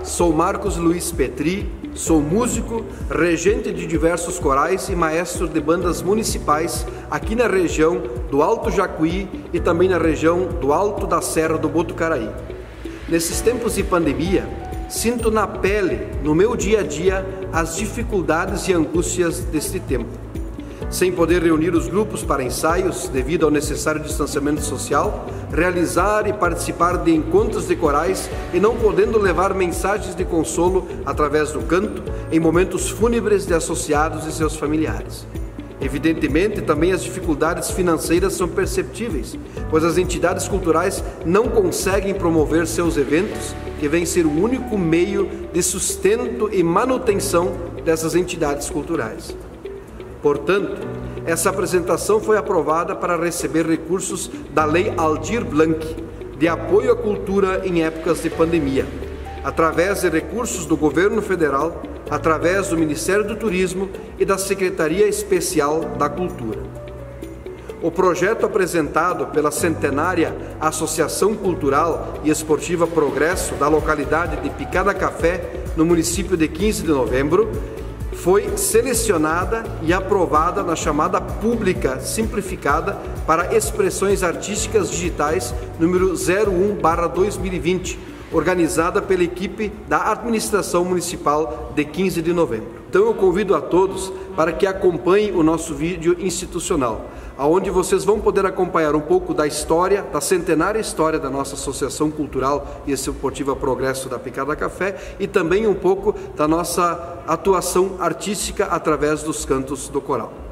sou Marcos Luiz Petri, sou músico, regente de diversos corais e maestro de bandas municipais aqui na região do Alto Jacuí e também na região do Alto da Serra do Botucaraí. Nesses tempos de pandemia, sinto na pele, no meu dia a dia, as dificuldades e angústias deste tempo. Sem poder reunir os grupos para ensaios devido ao necessário distanciamento social, realizar e participar de encontros de corais e não podendo levar mensagens de consolo através do canto em momentos fúnebres de associados e seus familiares. Evidentemente, também as dificuldades financeiras são perceptíveis, pois as entidades culturais não conseguem promover seus eventos, que vem ser o único meio de sustento e manutenção dessas entidades culturais. Portanto, essa apresentação foi aprovada para receber recursos da Lei Aldir Blanc, de apoio à cultura em épocas de pandemia, através de recursos do Governo Federal, através do Ministério do Turismo e da Secretaria Especial da Cultura. O projeto apresentado pela centenária Associação Cultural e Esportiva Progresso da localidade de Picada Café, no município de 15 de novembro, foi selecionada e aprovada na chamada Pública Simplificada para Expressões Artísticas Digitais número 01/2020, organizada pela equipe da Administração Municipal de 15 de novembro. Então eu convido a todos para que acompanhem o nosso vídeo institucional, onde vocês vão poder acompanhar um pouco da história, da centenária história da nossa Associação Cultural e Esportiva Progresso da Picada Café e também um pouco da nossa atuação artística através dos cantos do coral.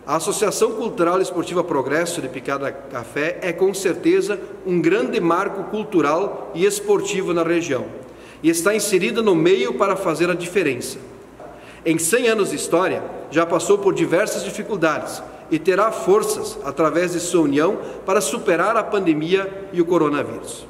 A Associação Cultural e Esportiva Progresso de Picada Café é com certeza um grande marco cultural e esportivo na região e está inserida no meio para fazer a diferença. Em 100 anos de história, já passou por diversas dificuldades e terá forças através de sua união para superar a pandemia e o coronavírus.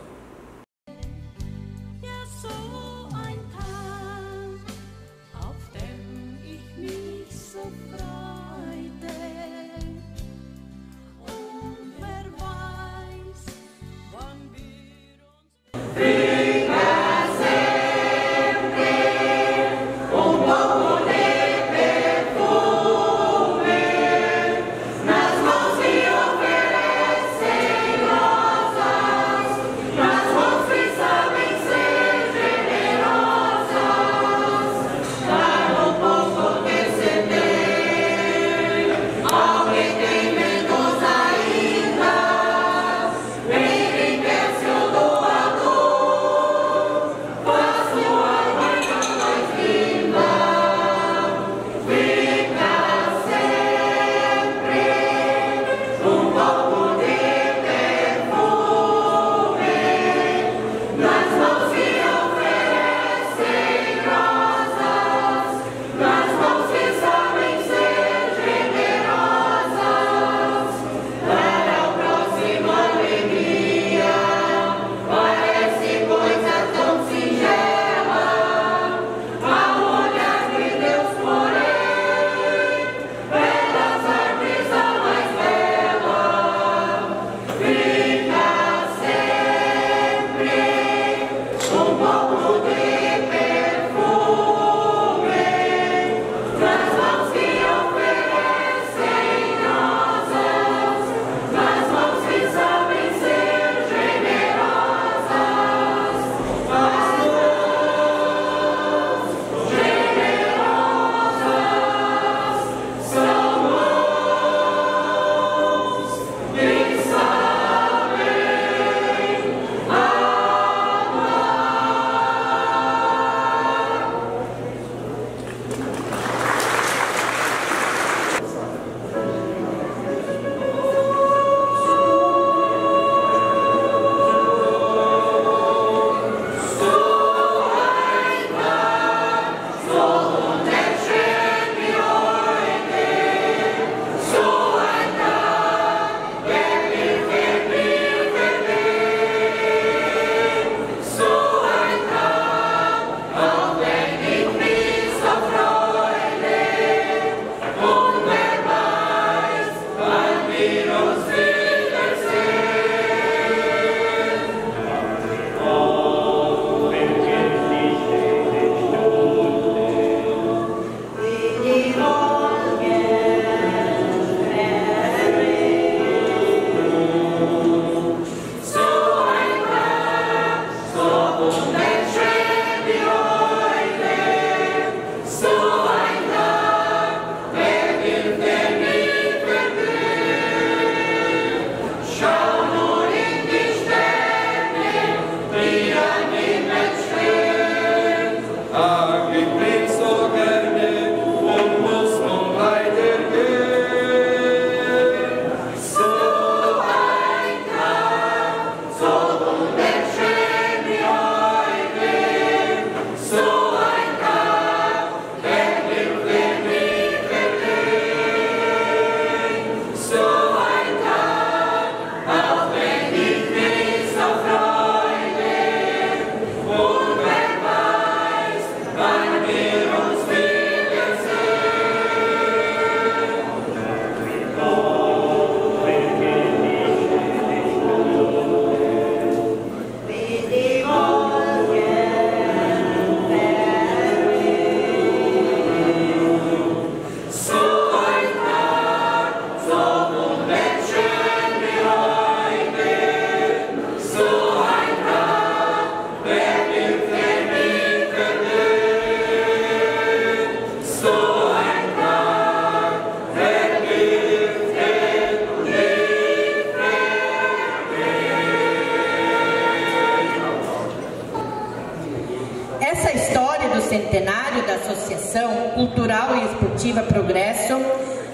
centenário da Associação Cultural e Esportiva Progresso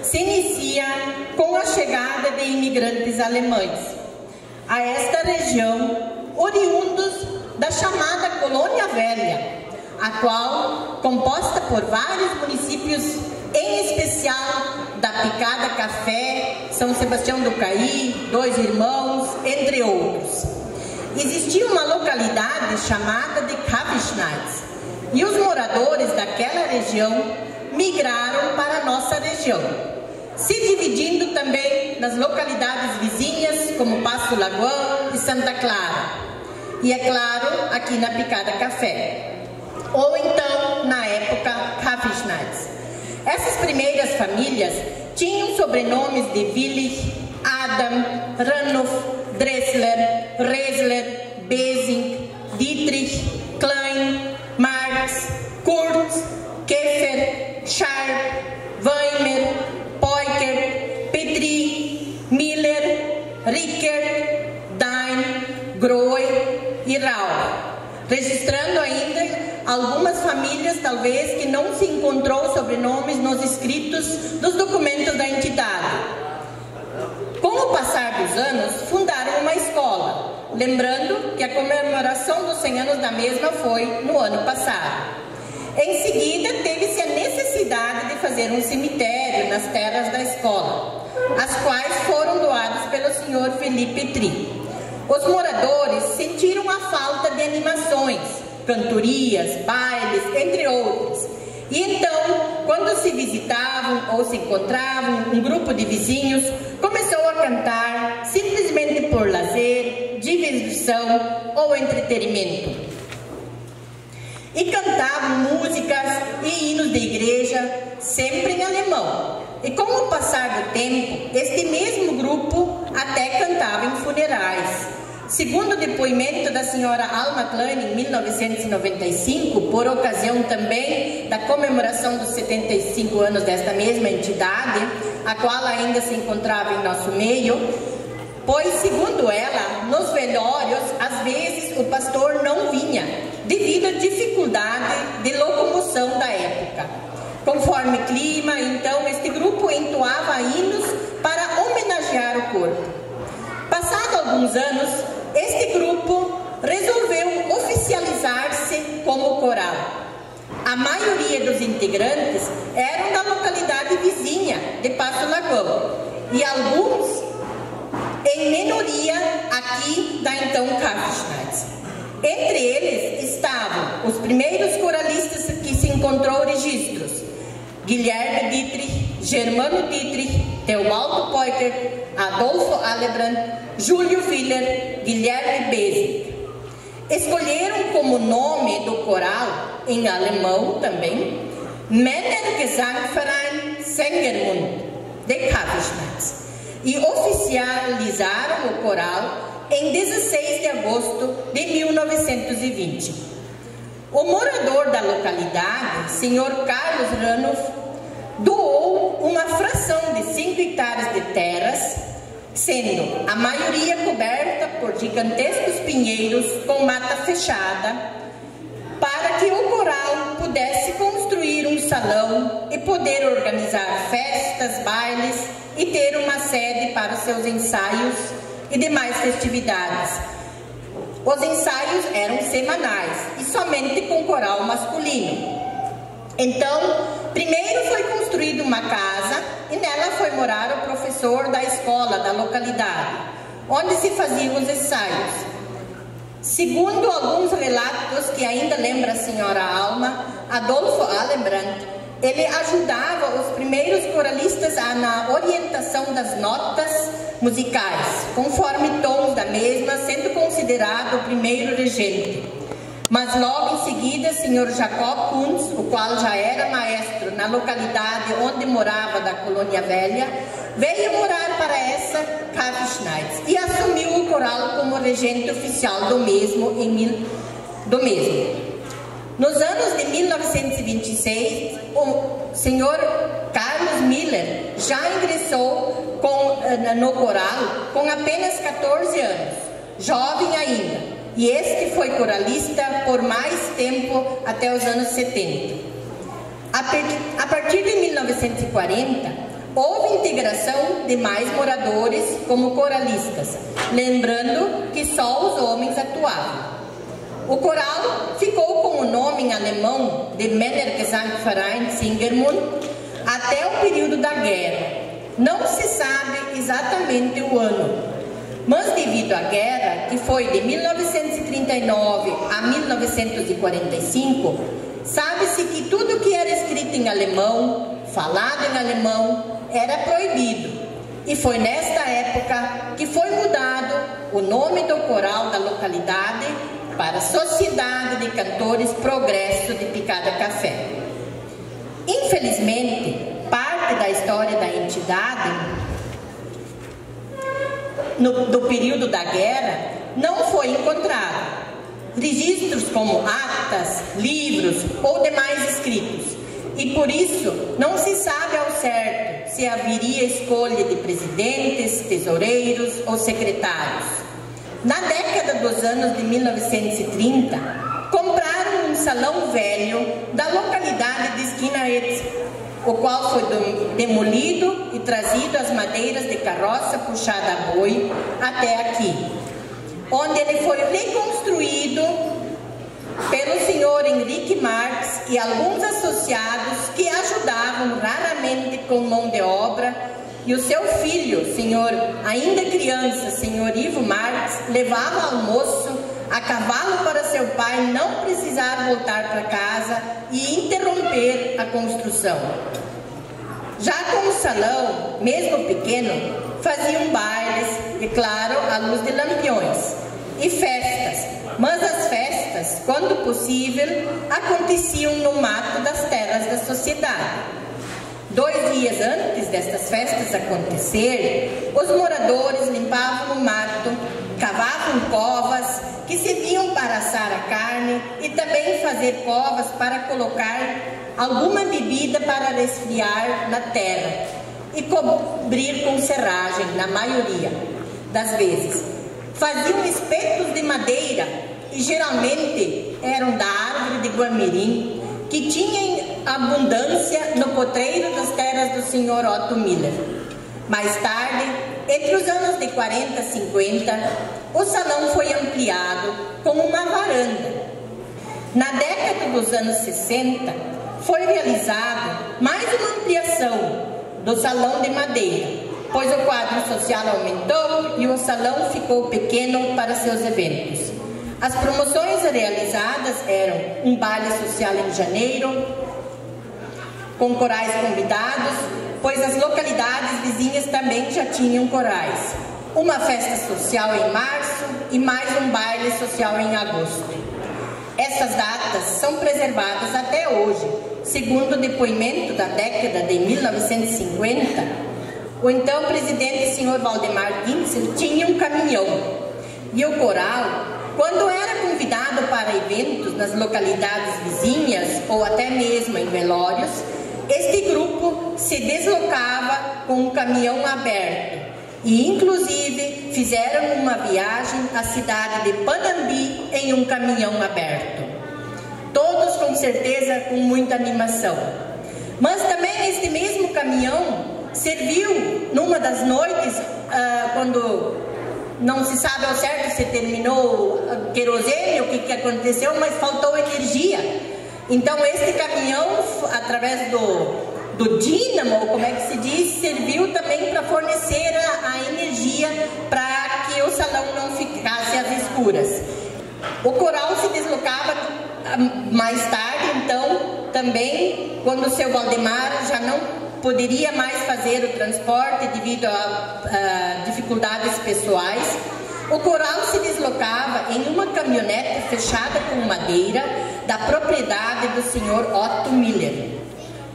se inicia com a chegada de imigrantes alemães a esta região, oriundos da chamada Colônia Velha, a qual, composta por vários municípios, em especial da Picada Café, São Sebastião do Caí, Dois Irmãos, entre outros. Existia uma localidade chamada de Kavischnitz, e os moradores daquela região migraram para a nossa região, se dividindo também nas localidades vizinhas, como Passo Lagoão e Santa Clara. E, é claro, aqui na Picada Café, ou então, na época, Kavischnitz. Essas primeiras famílias tinham sobrenomes de Willich, Adam, Ranulf, Dressler, Resler, Besing, Dietrich, Klein, Marx, Kurz, Keffer, Scharp, Weimer, Peuker, Petri, Miller, Rickert, Dain, Grohe e Rauch, registrando ainda algumas famílias, talvez, que não se encontrou sobrenomes nos escritos dos documentos da entidade. Com o passar dos anos, fundaram uma escola, lembrando que a comemoração dos 100 anos da mesma foi no ano passado. Em seguida, teve-se a necessidade de fazer um cemitério nas terras da escola, as quais foram doadas pelo senhor Felipe Petri. Os moradores sentiram a falta de animações, cantorias, bailes, entre outros. E então, quando se visitavam ou se encontravam, um grupo de vizinhos começou a cantar simplesmente por lazer, diversão ou entretenimento. E cantavam músicas e hinos de igreja, sempre em alemão. E com o passar do tempo, este mesmo grupo até cantava em funerais. Segundo o depoimento da senhora Alma Klein, em 1995, por ocasião também da comemoração dos 75 anos desta mesma entidade, a qual ainda se encontrava em nosso meio, pois, segundo ela, nos velórios, às vezes o pastor não vinha, devido à dificuldade de locomoção da época. Conforme clima, então, este grupo entoava hinos para homenagear o corpo. Passado alguns anos, este grupo resolveu oficializar-se como coral. A maioria dos integrantes eram da localidade vizinha de Passo Lagoão e alguns em minoria aqui da então Kavischnitz. Entre eles estavam os primeiros coralistas que se encontrou registros: Guilherme Dietrich, Germano Dietrich, Teobaldo Peuker, Adolfo Alebrand, Júlio Filler, Guilherme Besing. Escolheram como nome do coral, em alemão também, Männergesangverein Sängermund de Kavischnitz, e oficializaram o coral em 16 de agosto de 1920. O morador da localidade, senhor Carlos Ranulf, doou uma fração de 5 hectares de terras, sendo a maioria coberta por gigantescos pinheiros com mata fechada, para que o coral pudesse construir um salão e poder organizar festas, bailes e ter uma sede para os seus ensaios e demais festividades. Os ensaios eram semanais e somente com coral masculino. Então, primeiro foi construída uma casa e nela foi morar o professor da escola da localidade, onde se faziam os ensaios. Segundo alguns relatos que ainda lembra a senhora Alma, Adolfo Alebrand, ele ajudava os primeiros coralistas na orientação das notas musicais, conforme tons da mesma, sendo considerado o primeiro regente. Mas logo em seguida, senhor Jacob Kunz, o qual já era maestro na localidade onde morava da Colônia Velha, veio morar para essa Kavischnitz e assumiu o coral como regente oficial do mesmo. Nos anos de 1926, o senhor Carlos Miller já ingressou no coral com apenas 14 anos, jovem ainda, e este foi coralista por mais tempo, até os anos 70. A partir de 1940, houve integração de mais moradores como coralistas, lembrando que só os homens atuavam. O coral ficou com o nome em alemão de Männergesangverein Singermund até o período da guerra. Não se sabe exatamente o ano, mas devido à guerra, que foi de 1939 a 1945, sabe-se que tudo que era escrito em alemão, falado em alemão, era proibido. E foi nesta época que foi mudado o nome do coral da localidade para Sociedade de Cantores Progresso de Picada Café. Infelizmente, parte da história da entidade do período da guerra não foi encontrado. Registros como atas, livros ou demais escritos. E por isso não se sabe ao certo se haveria escolha de presidentes, tesoureiros ou secretários. Na década dos anos de 1930, compraram um salão velho da localidade de Skinnaetz, o qual foi demolido e trazido as madeiras de carroça puxada a boi até aqui, onde ele foi reconstruído pelo senhor Henrique Marx e alguns associados que ajudavam raramente com mão de obra, e o seu filho, senhor, ainda criança, senhor Ivo Marx, levava almoço a cavalo para seu pai não precisar voltar para casa e interromper a construção. Já com o salão, mesmo pequeno, faziam bailes, e claro, à luz de lampiões, e festas, mas as festas, quando possível, aconteciam no mato das terras da sociedade. 2 dias antes destas festas acontecerem, os moradores limpavam o mato, cavavam covas que serviam para assar a carne e também fazer covas para colocar alguma bebida para resfriar na terra e cobrir com serragem, na maioria das vezes. Faziam espetos de madeira e geralmente eram da árvore de guamirim, que tinha abundância no potreiro das terras do senhor Otto Miller. Mais tarde, entre os anos de 40 e 50, o salão foi ampliado com uma varanda. Na década dos anos 60, foi realizado mais uma ampliação do salão de madeira, pois o quadro social aumentou e o salão ficou pequeno para seus eventos. As promoções realizadas eram um baile social em janeiro, com corais convidados, pois as localidades vizinhas também já tinham corais. Uma festa social em março e mais um baile social em agosto. Essas datas são preservadas até hoje. Segundo o depoimento da década de 1950, o então presidente Sr. Valdemar Guintzel tinha um caminhão e o coral, quando era convidado para eventos nas localidades vizinhas ou até mesmo em velórios, este grupo se deslocava com um caminhão aberto e, inclusive, fizeram uma viagem à cidade de Panambi em um caminhão aberto. Todos, com certeza, com muita animação. Mas também este mesmo caminhão serviu numa das noites, quando não se sabe ao certo se terminou querosene, o que aconteceu, mas faltou energia. Então este caminhão, através do dínamo, como é que se diz, serviu também para fornecer a energia para que o salão não ficasse às escuras. O coral se deslocava mais tarde, então, também, quando o seu Valdemar já não poderia mais fazer o transporte devido a dificuldades pessoais, o coral se deslocava em uma caminhonete fechada com madeira da propriedade do senhor Otto Miller.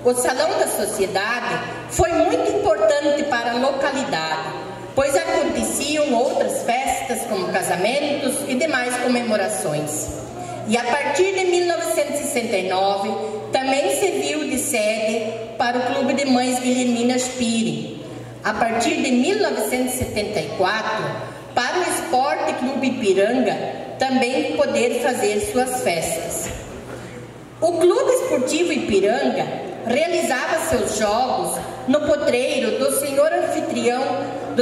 O Salão da Sociedade foi muito importante para a localidade, pois aconteciam outras festas como casamentos e demais comemorações. E a partir de 1969, também serviu de sede para o Clube de Mães Guilhermina Spiri. A partir de 1974, para o Esporte Clube Ipiranga, também poder fazer suas festas. O Clube Esportivo Ipiranga realizava seus jogos no potreiro do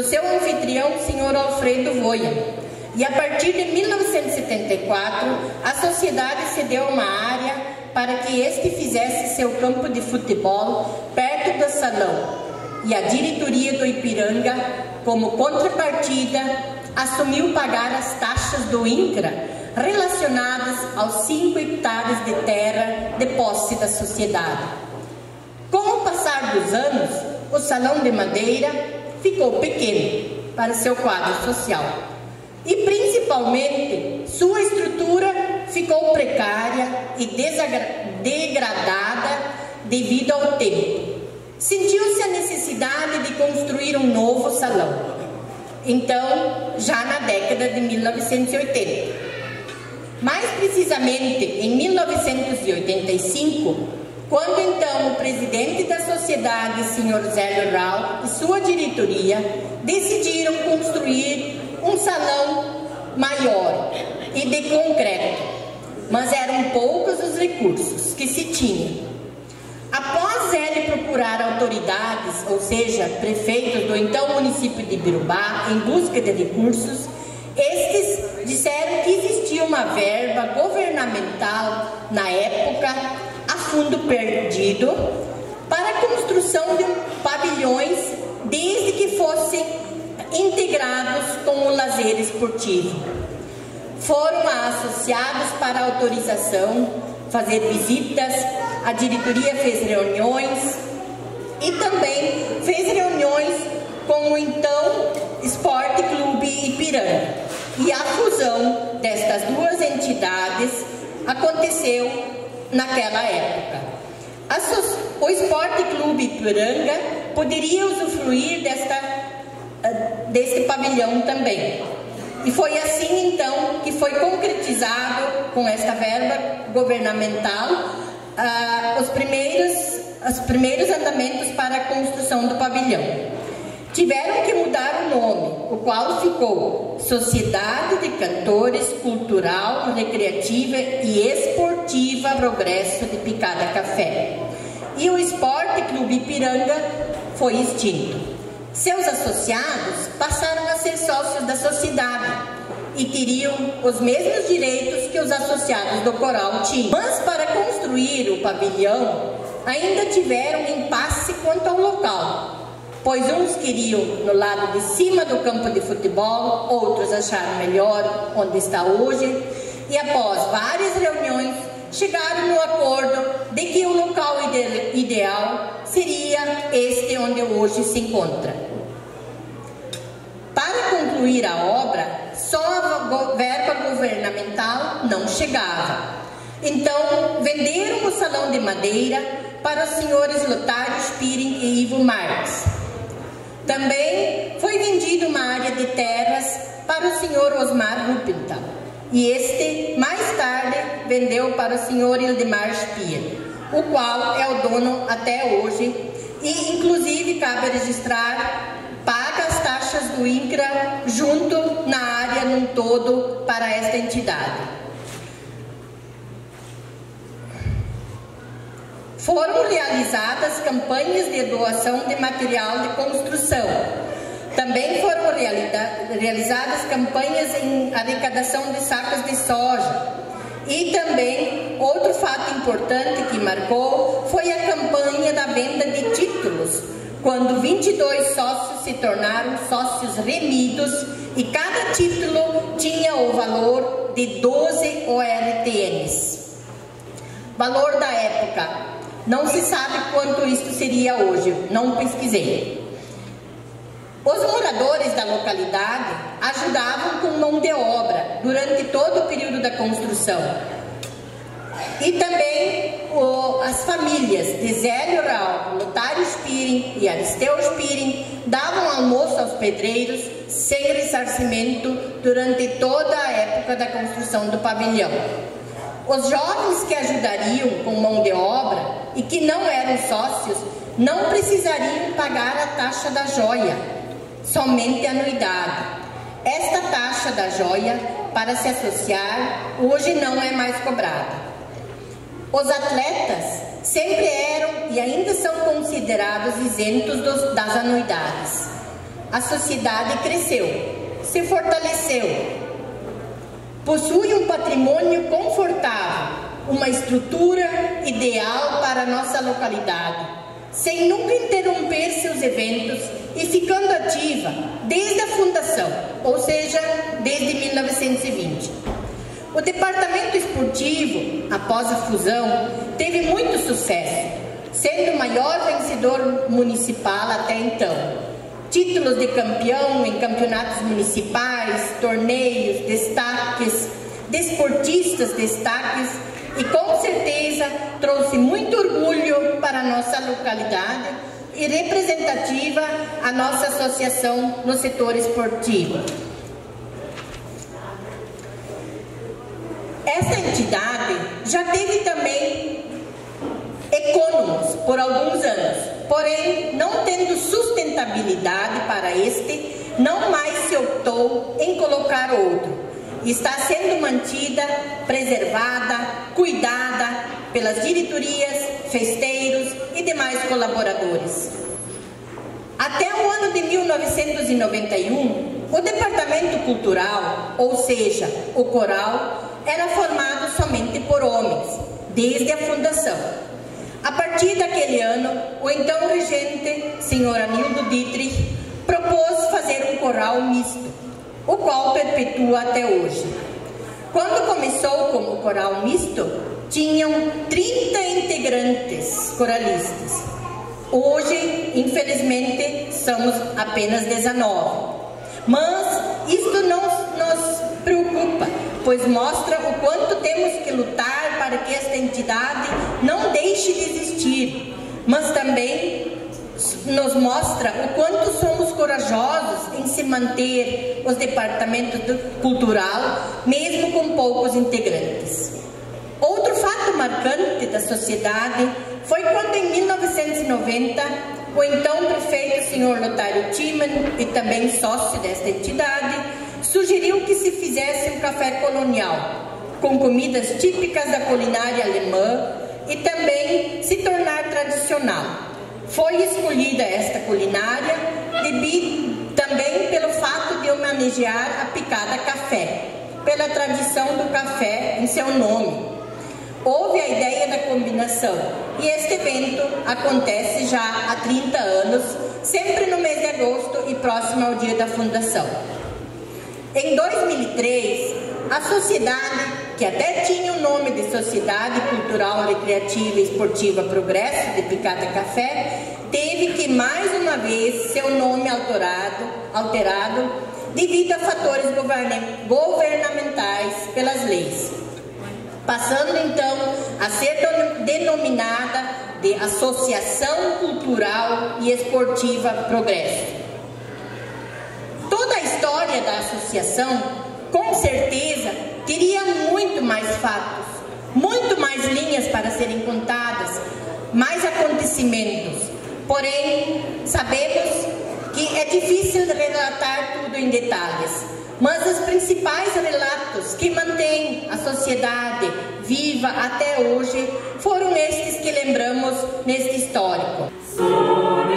seu anfitrião, senhor Alfredo Voia. E a partir de 1974, a sociedade cedeu uma área para que este fizesse seu campo de futebol perto do salão. E a diretoria do Ipiranga, como contrapartida, assumiu pagar as taxas do INCRA relacionadas aos 5 hectares de terra de posse da sociedade. Com o passar dos anos, o salão de madeira ficou pequeno para seu quadro social e, principalmente, sua estrutura ficou precária e degradada devido ao tempo. Sentiu-se a necessidade de construir um novo salão. Então, já na década de 1980. Mais precisamente, em 1985, quando então o presidente da sociedade, Sr. Zélio Rau, e sua diretoria decidiram construir um salão maior e de concreto, mas eram poucos os recursos que se tinham. Após ele procurar autoridades, ou seja, prefeitos do então município de Birubá, em busca de recursos, estes disseram que existia uma verba governamental na época, a fundo perdido, para a construção de pavilhões, desde que fossem integrados com o lazer esportivo. Foram associados para autorização, fazer visitas, a diretoria fez reuniões e também fez reuniões com o então Esporte Clube Ipiranga. E a fusão destas duas entidades aconteceu naquela época. O Esporte Clube Ipiranga poderia usufruir deste pavilhão também. E foi assim então que foi concretizado com esta verba governamental os primeiros andamentos para a construção do pavilhão. Tiveram que mudar o nome, o qual ficou Sociedade de Cantores Cultural, Recreativa e Esportiva Progresso de Picada Café. E o Esporte Clube Ipiranga foi extinto. Seus associados passaram a ser sócios da sociedade e teriam os mesmos direitos que os associados do coral tinham. Mas para construir o pavilhão, ainda tiveram impasse quanto ao local, pois uns queriam no lado de cima do campo de futebol, outros acharam melhor onde está hoje, e após várias reuniões, chegaram no acordo de que o local ideal seria este onde hoje se encontra. Para concluir a obra, só a verba governamental não chegava. Então, venderam o salão de madeira para os senhores Lotário Spiring e Ivo Marques. Também foi vendida uma área de terras para o senhor Osmar Ruppelthal. E este, mais tarde, vendeu para o senhor Ildemar Spier, o qual é o dono até hoje e, inclusive, cabe registrar, paga as taxas do INCRA junto na área num todo para esta entidade. Foram realizadas campanhas de doação de material de construção. Também foram realizadas campanhas em arrecadação de sacos de soja. E também, outro fato importante que marcou foi a campanha da venda de títulos, quando 22 sócios se tornaram sócios remidos e cada título tinha o valor de 12 ORTNs. Valor da época, não se sabe quanto isso seria hoje, não pesquisei. Os moradores da localidade ajudavam com mão de obra durante todo o período da construção. E também as famílias de Zélio Rau, Lotário Spiring e Aristeu Spiring davam almoço aos pedreiros sem ressarcimento durante toda a época da construção do pavilhão. Os jovens que ajudariam com mão de obra e que não eram sócios não precisariam pagar a taxa da joia, somente a anuidade. Esta taxa da joia para se associar hoje não é mais cobrada. Os atletas sempre eram e ainda são considerados isentos das anuidades. A sociedade cresceu, se fortaleceu, possui um patrimônio confortável, uma estrutura ideal para a nossa localidade, sem nunca interromper seus eventos e ficando ativa desde a fundação, ou seja, desde 1920. O departamento esportivo, após a fusão, teve muito sucesso, sendo o maior vencedor municipal até então. Títulos de campeão em campeonatos municipais, torneios, destaques, desportistas destaques e com certeza trouxe muito orgulho para a nossa localidade e representativa a nossa associação no setor esportivo. Essa entidade já teve também econômicos por alguns anos, porém, não tendo sustentabilidade para este, não mais se optou em colocar outro. Está sendo mantida, preservada, cuidada pelas diretorias, festeiros e demais colaboradores. Até o ano de 1991, o Departamento Cultural, ou seja, o coral, era formado somente por homens, desde a fundação. A partir daquele ano, o então regente, Sr. Anildo Dietrich, propôs fazer um coral misto, o qual perpetua até hoje. Quando começou como coral misto, tinham 30 integrantes coralistas. Hoje, infelizmente, somos apenas 19. Mas isto não nos preocupa, pois mostra o quanto temos que lutar para que esta entidade não deixe de existir, mas também nos mostra o quanto somos corajosos em se manter os departamentos cultural, mesmo com poucos integrantes. Outro fato marcante da sociedade foi quando, em 1990, o então prefeito, Sr. Lotário Timan, e também sócio desta entidade, sugeriu que se fizesse um café colonial, com comidas típicas da culinária alemã e também se tornar tradicional. Foi escolhida esta culinária também pelo fato de homenagear a picada café, pela tradição do café em seu nome. Houve a ideia da combinação e este evento acontece já há 30 anos, sempre no mês de agosto e próximo ao dia da fundação. Em 2003, a sociedade, que até tinha o nome de Sociedade Cultural, Recreativa e Esportiva Progresso de Picada Café, teve que mais uma vez seu nome alterado devido a fatores governamentais pelas leis, passando então a ser denominada de Associação Cultural e Esportiva Progresso. Toda a história da associação, com certeza, teria muito mais fatos, muito mais linhas para serem contadas, mais acontecimentos. Porém, sabemos que é difícil relatar tudo em detalhes, mas os principais relatos que mantêm a sociedade viva até hoje foram estes que lembramos neste histórico. Lord,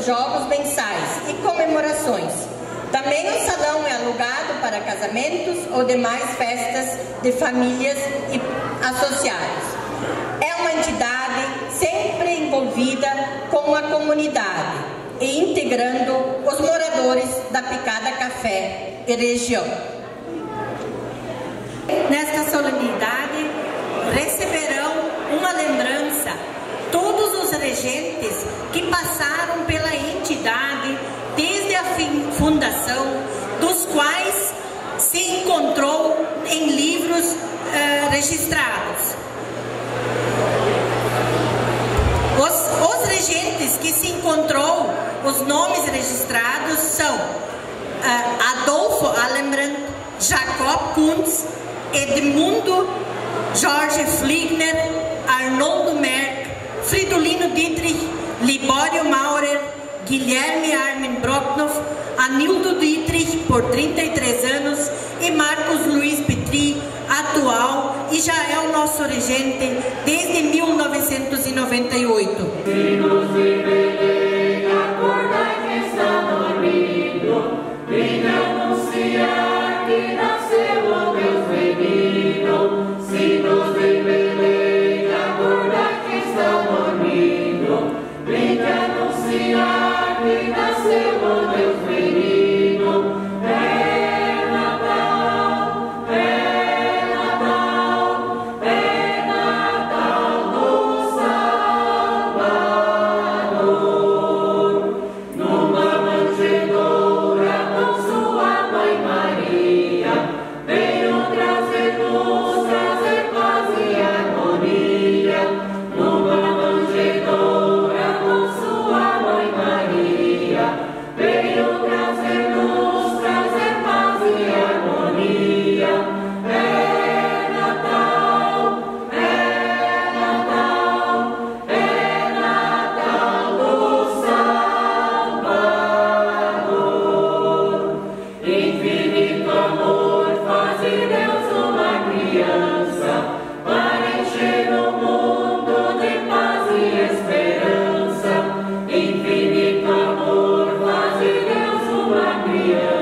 jogos mensais e comemorações. Também o salão é alugado para casamentos ou demais festas de famílias e associados. É uma entidade sempre envolvida com a comunidade e integrando os moradores da Picada Café e região. Nesta solenidade, receberão uma lembrança todos os regentes que passaram pela entidade desde a fundação, dos quais se encontrou em livros registrados. Os regentes que se encontrou, os nomes registrados são Adolfo Alembrandt, Jacob Kuntz, Edmundo Jorge Fligner, Arnoldo Merck, Fridolino Dietrich, Libório Maurer, Guilherme Armin Broknoff, Anildo Dietrich, por 33 anos, e Marcos Luiz Petri, atual, e já é o nosso regente desde 1998. Sinos de Belém, acordai que está dormindo, vem anunciar que nasceu o Deus menino. Sinos de Belém, acordai que está dormindo, vem anunciar que nasceu o Deus menino. É Natal, é Natal, é Natal do Salvador. Numa manjedoura com sua mãe Maria, veio trazer-nos, trazer paz e harmonia. Numa manjedoura com sua mãe Maria, veio trazer-nos, trazer paz e harmonia. É Natal, é Natal, é Natal do Salvador. Infinito amor faz de Deus uma criança, para encher o mundo de paz e esperança. Infinito amor faz de Deus uma criança,